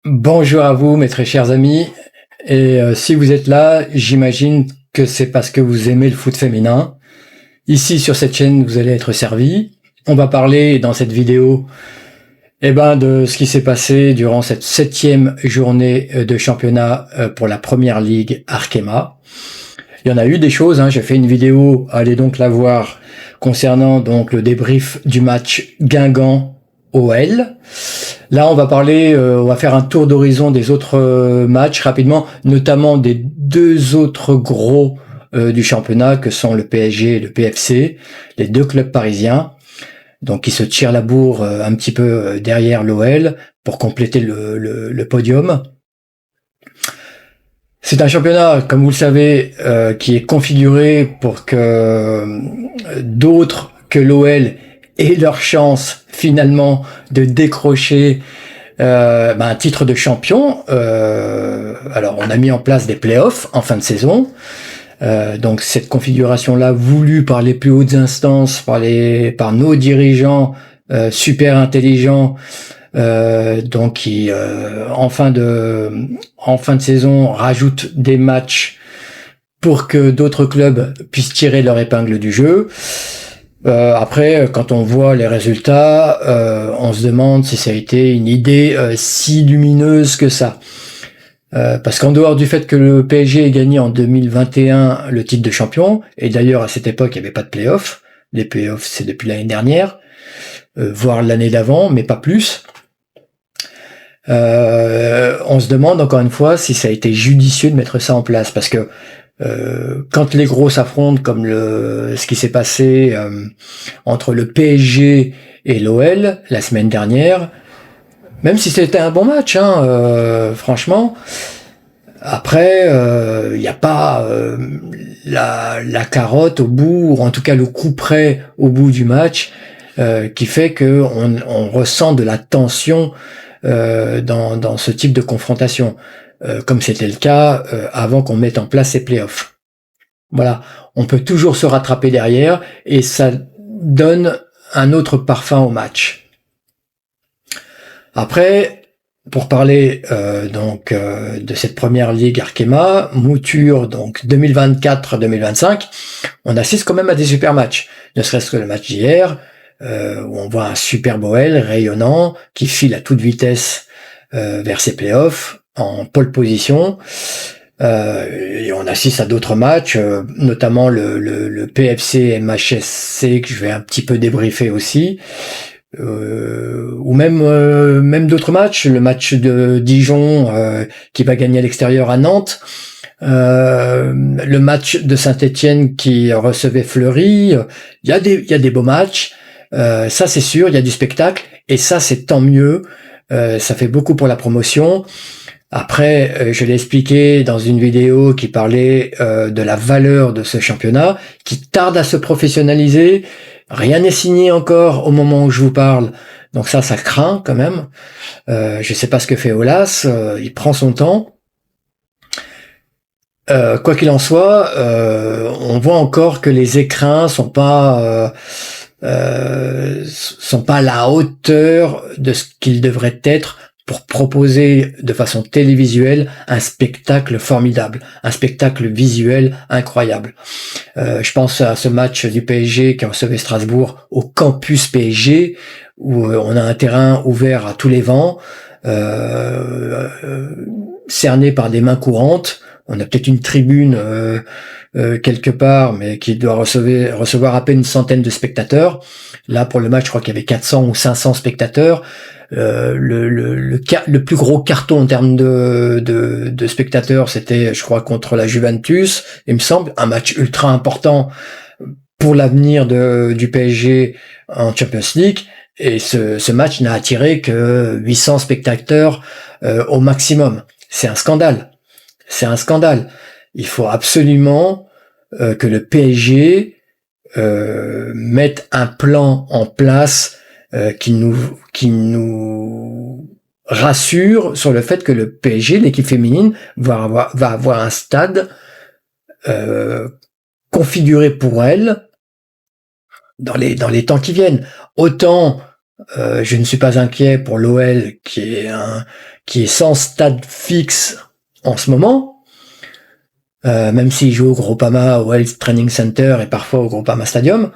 Bonjour à vous, mes très chers amis. Et si vous êtes là, j'imagine que c'est parce que vous aimez le foot féminin. Ici, sur cette chaîne, vous allez être servis. On va parler dans cette vidéo de ce qui s'est passé durant cette 7e journée de championnat pour la première ligue Arkema. Il y en a eu des choses, j'ai fait une vidéo, allez donc la voir, concernant donc le débrief du match Guingamp-OL. Là, on va faire un tour d'horizon des autres matchs rapidement, notamment des deux autres gros du championnat que sont le PSG et le PFC, les deux clubs parisiens, donc qui se tirent la bourre un petit peu derrière l'OL pour compléter le podium. C'est un championnat, comme vous le savez, qui est configuré pour que d'autres que l'OL aient leur chance finalement de décrocher un titre de champion. Alors on a mis en place des playoffs en fin de saison. Donc cette configuration-là, voulue par les plus hautes instances, par nos dirigeants super intelligents, donc qui en fin de saison rajoutent des matchs pour que d'autres clubs puissent tirer leur épingle du jeu. Après, quand on voit les résultats, on se demande si ça a été une idée si lumineuse que ça. Parce qu'en dehors du fait que le PSG ait gagné en 2021 le titre de champion, et d'ailleurs à cette époque il n'y avait pas de play-off, les play-offs c'est depuis l'année dernière, voire l'année d'avant, mais pas plus. On se demande encore une fois si ça a été judicieux de mettre ça en place, parce que quand les gros s'affrontent, comme ce qui s'est passé entre le PSG et l'OL la semaine dernière, même si c'était un bon match, franchement, après il n'y a pas la carotte au bout, ou en tout cas le coup près au bout du match, qui fait que on ressent de la tension dans ce type de confrontation, comme c'était le cas avant qu'on mette en place ces playoffs. Voilà, on peut toujours se rattraper derrière et ça donne un autre parfum au match. Après, pour parler de cette première ligue Arkema, mouture donc 2024-2025, on assiste quand même à des super matchs, ne serait-ce que le match d'hier, où on voit un super OL rayonnant qui file à toute vitesse vers ses playoffs en pole position, et on assiste à d'autres matchs, notamment le PFC MHSC que je vais un petit peu débriefer aussi, ou même d'autres matchs, le match de Dijon qui va gagner à l'extérieur à Nantes, le match de Saint-Étienne qui recevait Fleury. Il y a des beaux matchs, ça c'est sûr, il y a du spectacle, et ça c'est tant mieux, ça fait beaucoup pour la promotion. Après, je l'ai expliqué dans une vidéo qui parlait de la valeur de ce championnat, qui tarde à se professionnaliser. Rien n'est signé encore au moment où je vous parle, donc ça craint quand même. Je sais pas ce que fait Aulas, il prend son temps. Quoi qu'il en soit, on voit encore que les écrins sont pas à la hauteur de ce qu'ils devraient être pour proposer de façon télévisuelle un spectacle formidable, un spectacle visuel incroyable. Je pense à ce match du PSG qui recevait Strasbourg au campus PSG, où on a un terrain ouvert à tous les vents, cerné par des mains courantes. On a peut-être une tribune quelque part, mais qui doit recevoir à peine une centaine de spectateurs. Là, pour le match, je crois qu'il y avait 400 ou 500 spectateurs. Le plus gros carton en termes de spectateurs, c'était, je crois, contre la Juventus, il me semble, un match ultra important pour l'avenir du PSG en Champions League. Et ce match n'a attiré que 800 spectateurs au maximum. C'est un scandale. C'est un scandale. Il faut absolument que le PSG mette un plan en place qui nous rassure sur le fait que le PSG, l'équipe féminine, va avoir un stade configuré pour elle dans les temps qui viennent. Autant Je ne suis pas inquiet pour l'OL qui est sans stade fixe en ce moment, même s'il joue au Groupama, au Health Training Center et parfois au Groupama Stadium.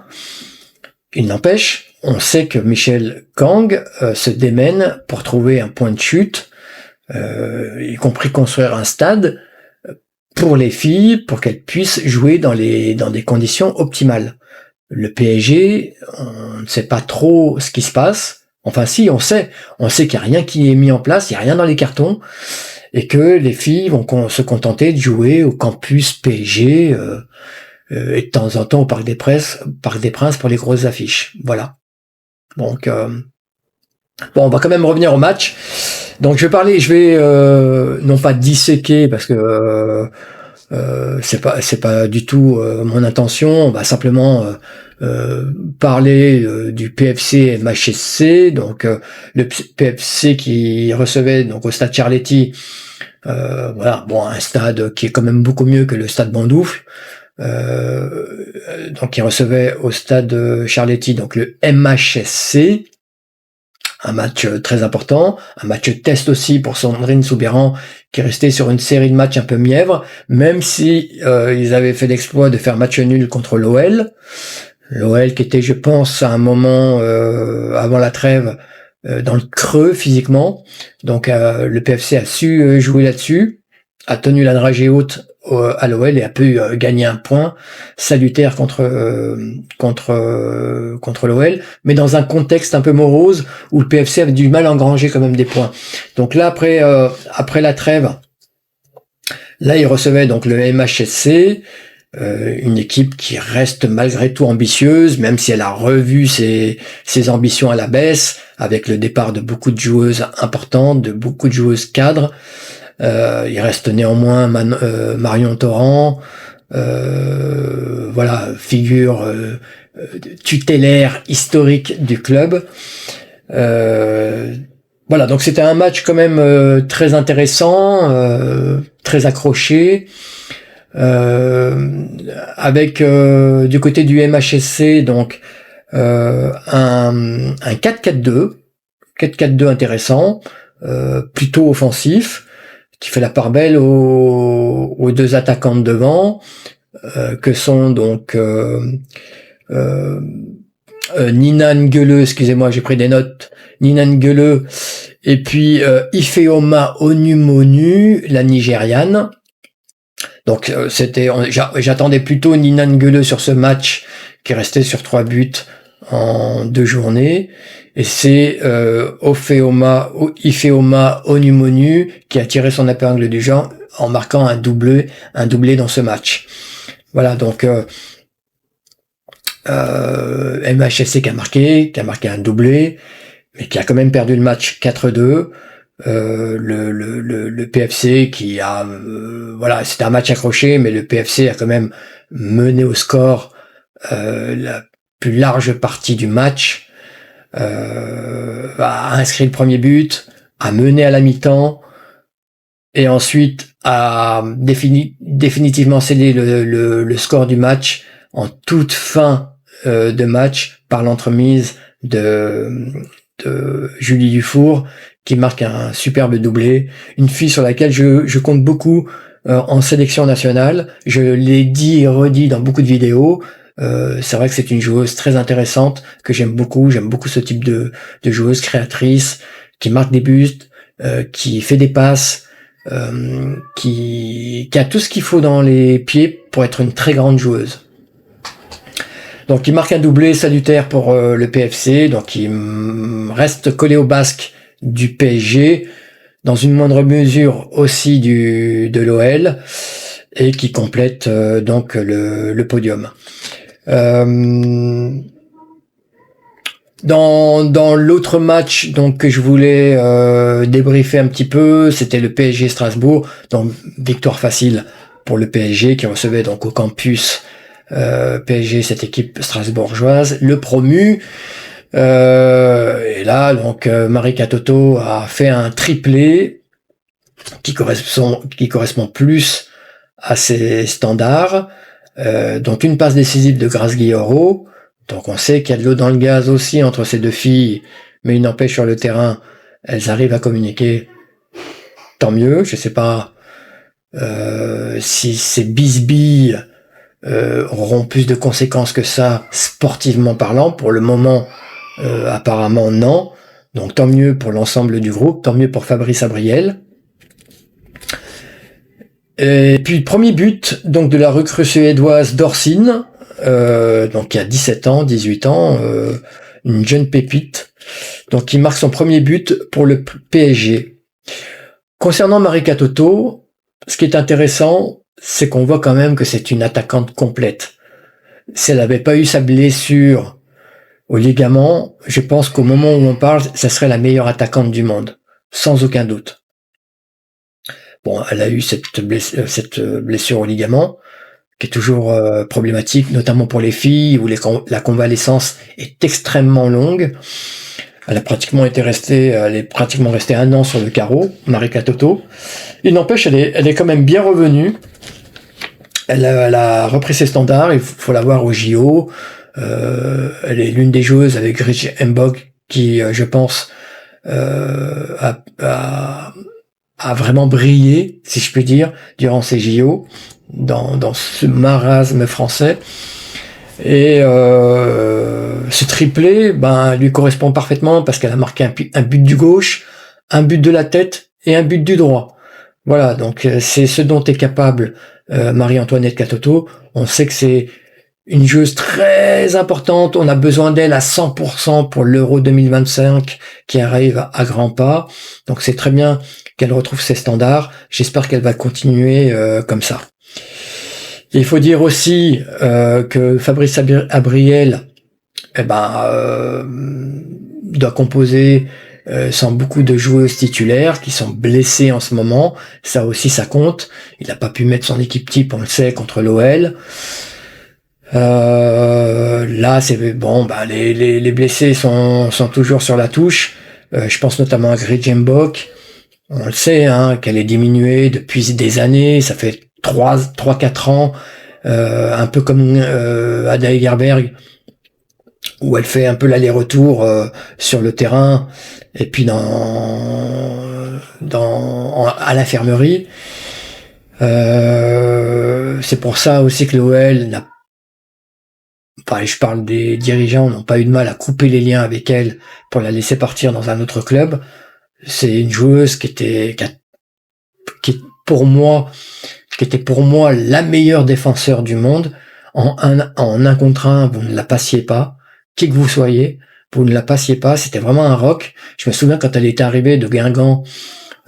Il n'empêche, on sait que Michel Kang se démène pour trouver un point de chute, y compris construire un stade pour les filles, pour qu'elles puissent jouer dans des conditions optimales. Le PSG, on ne sait pas trop ce qui se passe. Enfin si, on sait qu'il n'y a rien qui est mis en place, il n'y a rien dans les cartons, et que les filles vont se contenter de jouer au campus PSG et de temps en temps au Parc des Princes pour les grosses affiches. Voilà. Donc bon, on va quand même revenir au match. Donc je vais non pas disséquer parce que c'est pas du tout mon intention. On va simplement parler du PFC MHSC, donc le PFC qui recevait donc au stade Charletti, voilà, bon, un stade qui est quand même beaucoup mieux que le stade Bandoufle, donc il recevait au stade Charletti donc le MHSC. Un match très important, un match test aussi pour Sandrine Soubeyran qui restait sur une série de matchs un peu mièvre, même si ils avaient fait l'exploit de faire match nul contre l'OL. L'OL qui était, je pense, à un moment avant la trêve dans le creux physiquement. Donc le PFC a su jouer là-dessus, a tenu la dragée haute à l'OL et a pu gagner un point salutaire contre l'OL, mais dans un contexte un peu morose où le PFC avait du mal à engranger quand même des points. Donc là après la trêve, là il recevait donc le MHSC, une équipe qui reste malgré tout ambitieuse, même si elle a revu ses ambitions à la baisse avec le départ de beaucoup de joueuses importantes, de beaucoup de joueuses cadres. Il reste néanmoins Marion Torrent, voilà, figure tutélaire historique du club. Voilà, donc c'était un match quand même très intéressant, très accroché, avec du côté du MHSC donc un 4-4-2 intéressant, plutôt offensif, qui fait la part belle aux deux attaquants de devant, que sont donc Nina Nguele, excusez-moi, j'ai pris des notes, Nina Nguele, et puis Ifeoma Onumonu, la Nigériane. Donc j'attendais plutôt Nina Nguele sur ce match, qui restait sur 3 buts en 2 journées. Et c'est Ifeoma Onumonu qui a tiré son épingle du jeu en marquant un doublé dans ce match. Voilà, donc MHSC qui a marqué un doublé, mais qui a quand même perdu le match 4-2. Le PFC qui a voilà, c'était un match accroché, mais le PFC a quand même mené au score la plus large partie du match. A inscrit le premier but, a mené à la mi-temps et ensuite a définitivement scellé le score du match en toute fin de match par l'entremise de Julie Dufour qui marque un superbe doublé, une fille sur laquelle je compte beaucoup en sélection nationale. Je l'ai dit et redit dans beaucoup de vidéos. C'est vrai que c'est une joueuse très intéressante que j'aime beaucoup ce type de joueuse créatrice qui marque des buts, qui fait des passes, qui a tout ce qu'il faut dans les pieds pour être une très grande joueuse. Donc il marque un doublé salutaire pour le PFC, donc il reste collé au basque du PSG, dans une moindre mesure aussi de l'OL, et qui complète donc le podium. Dans l'autre match donc que je voulais débriefer un petit peu, c'était le PSG Strasbourg, donc victoire facile pour le PSG qui recevait donc au campus PSG cette équipe strasbourgeoise, le promu. Et là donc Marie Katoto a fait un triplé qui correspond plus à ses standards, dont une passe décisive de Grace Guillaureau. Donc on sait qu'il y a de l'eau dans le gaz aussi entre ces deux filles mais il n'empêche sur le terrain, elles arrivent à communiquer, tant mieux. Je sais pas si ces bisbilles auront plus de conséquences que ça, sportivement parlant. Pour le moment, apparemment non. Donc tant mieux pour l'ensemble du groupe, tant mieux pour Fabrice Abriel. Et puis premier but donc de la recrue suédoise Dorsin, donc qui a 17 ans, 18 ans, une jeune pépite, donc qui marque son premier but pour le PSG. Concernant Marika Toto, ce qui est intéressant, c'est qu'on voit quand même que c'est une attaquante complète. Si elle n'avait pas eu sa blessure au ligament, je pense qu'au moment où on parle, ça serait la meilleure attaquante du monde, sans aucun doute. Bon, elle a eu cette blessure au ligament, qui est toujours problématique, notamment pour les filles, où la convalescence est extrêmement longue. Elle est pratiquement restée 1 an sur le carreau, Marika Toto. Il n'empêche, elle est quand même bien revenue. Elle a repris ses standards, il faut la voir au JO. Elle est l'une des joueuses avec Rich Mbok qui, je pense, a vraiment brillé, si je puis dire, durant ces JO, dans ce marasme français. Et ce triplé lui correspond parfaitement parce qu'elle a marqué un but du gauche, un but de la tête et un but du droit. Voilà, donc c'est ce dont est capable Marie-Antoinette Katoto. On sait que c'est une joueuse très importante, on a besoin d'elle à 100% pour l'Euro 2025 qui arrive à grands pas. Donc c'est très bien qu'elle retrouve ses standards. J'espère qu'elle va continuer comme ça. Il faut dire aussi que Fabrice Abriel doit composer sans beaucoup de joueuses titulaires qui sont blessées en ce moment. Ça aussi, ça compte. Il n'a pas pu mettre son équipe type, on le sait, contre l'OL. Là, c'est bon. Les blessés sont toujours sur la touche. Je pense notamment à Grijembok. On le sait, qu'elle est diminuée depuis des années. Ça fait 3-4 ans, un peu comme Ada Egerberg, où elle fait un peu l'aller-retour sur le terrain et puis à l'infirmerie. C'est pour ça aussi que l'OL je parle des dirigeants, n'ont pas eu de mal à couper les liens avec elle pour la laisser partir dans un autre club. C'est une joueuse qui était pour moi la meilleure défenseur du monde. En un contre un, vous ne la passiez pas. Qui que vous soyez, vous ne la passiez pas. C'était vraiment un rock. Je me souviens quand elle était arrivée de Guingamp,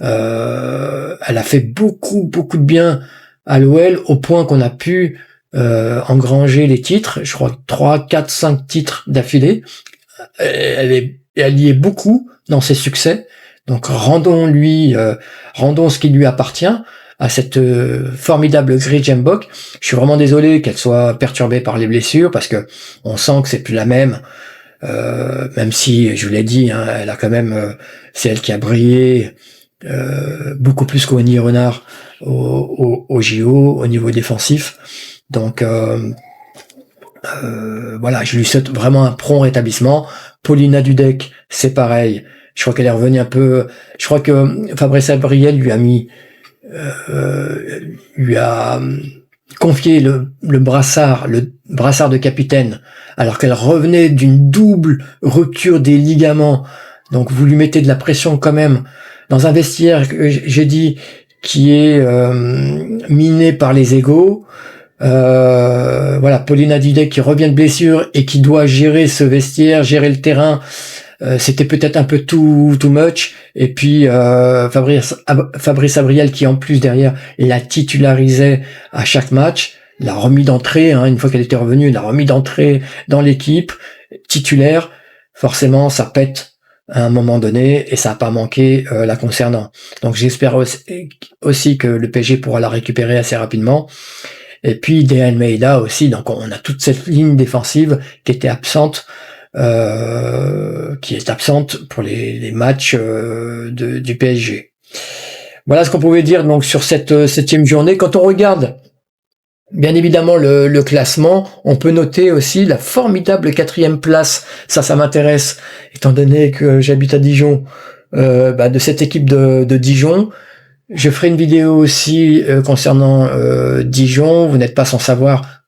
elle a fait beaucoup de bien à l'OL au point qu'on a pu engranger les titres. Je crois 3, 4, 5 titres d'affilée. Elle y est beaucoup dans ses succès. Donc rendons ce qui lui appartient à cette formidable Grijembok. Je suis vraiment désolé qu'elle soit perturbée par les blessures parce que on sent que c'est plus la même. Même si, je vous l'ai dit, elle a quand même, c'est elle qui a brillé beaucoup plus qu'Oigny Renard au JO au niveau défensif. Donc voilà, je lui souhaite vraiment un prompt rétablissement. Paulina Dudek, c'est pareil. Je crois qu'elle est revenue un peu. Je crois que Fabrice Abriel lui a confié le brassard de capitaine, alors qu'elle revenait d'une double rupture des ligaments. Donc vous lui mettez de la pression quand même dans un vestiaire, j'ai dit, qui est miné par les égos. Voilà, Paulina Dudek qui revient de blessure et qui doit gérer ce vestiaire, gérer le terrain. C'était peut-être un peu too much. Et puis Fabrice Abriel qui en plus derrière la titularisait à chaque match, l'a remis d'entrée, une fois qu'elle était revenue, l'a remis d'entrée dans l'équipe titulaire. Forcément, ça pète à un moment donné et ça n'a pas manqué la concernant. Donc j'espère aussi que le PSG pourra la récupérer assez rapidement. Et puis De Almeida aussi. Donc on a toute cette ligne défensive qui était absente. Qui est absente pour les matchs du PSG. Voilà ce qu'on pouvait dire donc sur cette 7e journée. Quand on regarde Bien évidemment, le classement, on peut noter aussi la formidable 4e place. Ça m'intéresse, étant donné que j'habite à Dijon, de cette équipe de Dijon. Je ferai une vidéo aussi concernant Dijon. Vous n'êtes pas sans savoir,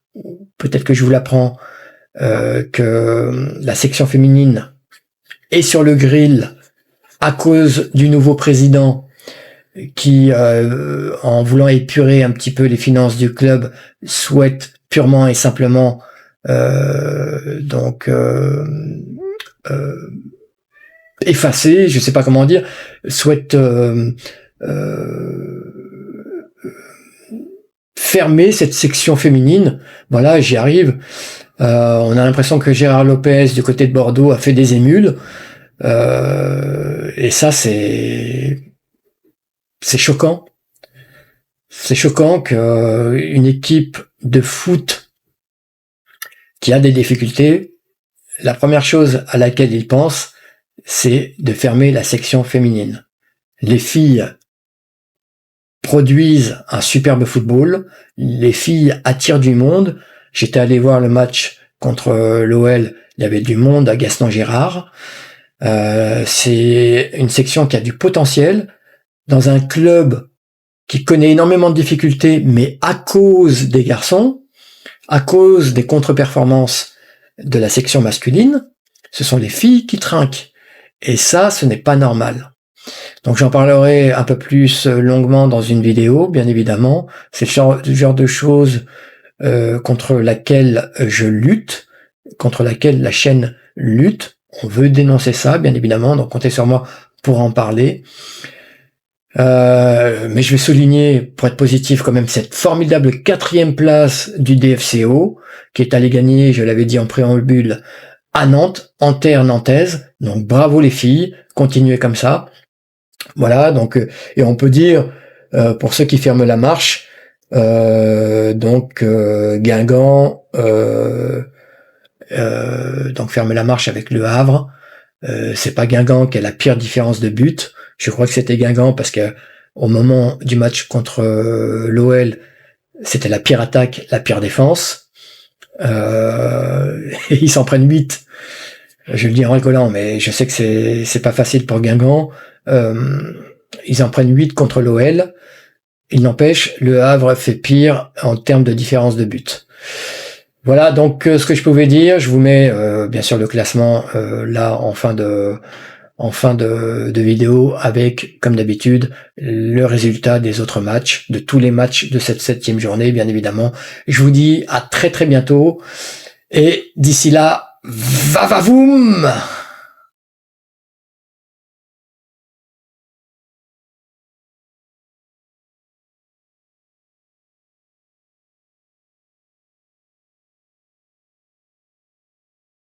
peut-être que je vous l'apprends, que la section féminine est sur le grill à cause du nouveau président qui, en voulant épurer un petit peu les finances du club, souhaite purement et simplement effacer, je sais pas comment dire, souhaite fermer cette section féminine. Voilà, j'y arrive. On a l'impression que Gérard Lopez du côté de Bordeaux a fait des émules, et ça c'est choquant. C'est choquant qu'une équipe de foot qui a des difficultés, la première chose à laquelle ils pensent, c'est de fermer la section féminine. Les filles produisent un superbe football, les filles attirent du monde. J'étais allé voir le match contre l'OL, il y avait du monde à Gaston-Gérard. C'est une section qui a du potentiel dans un club qui connaît énormément de difficultés, mais à cause des garçons, à cause des contre-performances de la section masculine, ce sont les filles qui trinquent. Et ça, ce n'est pas normal. Donc j'en parlerai un peu plus longuement dans une vidéo, bien évidemment. C'est le genre de choses contre laquelle je lutte, contre laquelle la chaîne lutte. On veut dénoncer ça, bien évidemment, donc comptez sur moi pour en parler. Mais je vais souligner, pour être positif quand même, cette formidable 4e place du DFCO, qui est allé gagner, je l'avais dit en préambule, à Nantes, en terre nantaise. Donc bravo les filles, continuez comme ça. Voilà, donc et on peut dire, pour ceux qui ferment la marche, Guingamp donc ferme la marche avec Le Havre. C'est pas Guingamp qui a la pire différence de but. Je crois que c'était Guingamp parce que au moment du match contre l'OL, c'était la pire attaque, la pire défense. Ils s'en prennent 8. Je le dis en rigolant, mais je sais que c'est pas facile pour Guingamp. Ils en prennent 8 contre l'OL. Il n'empêche, Le Havre fait pire en termes de différence de but. Voilà donc ce que je pouvais dire. Je vous mets bien sûr le classement là en fin de vidéo avec, comme d'habitude, le résultat des autres matchs, de tous les matchs de cette 7e journée, bien évidemment. Je vous dis à très très bientôt et d'ici là, va va voum!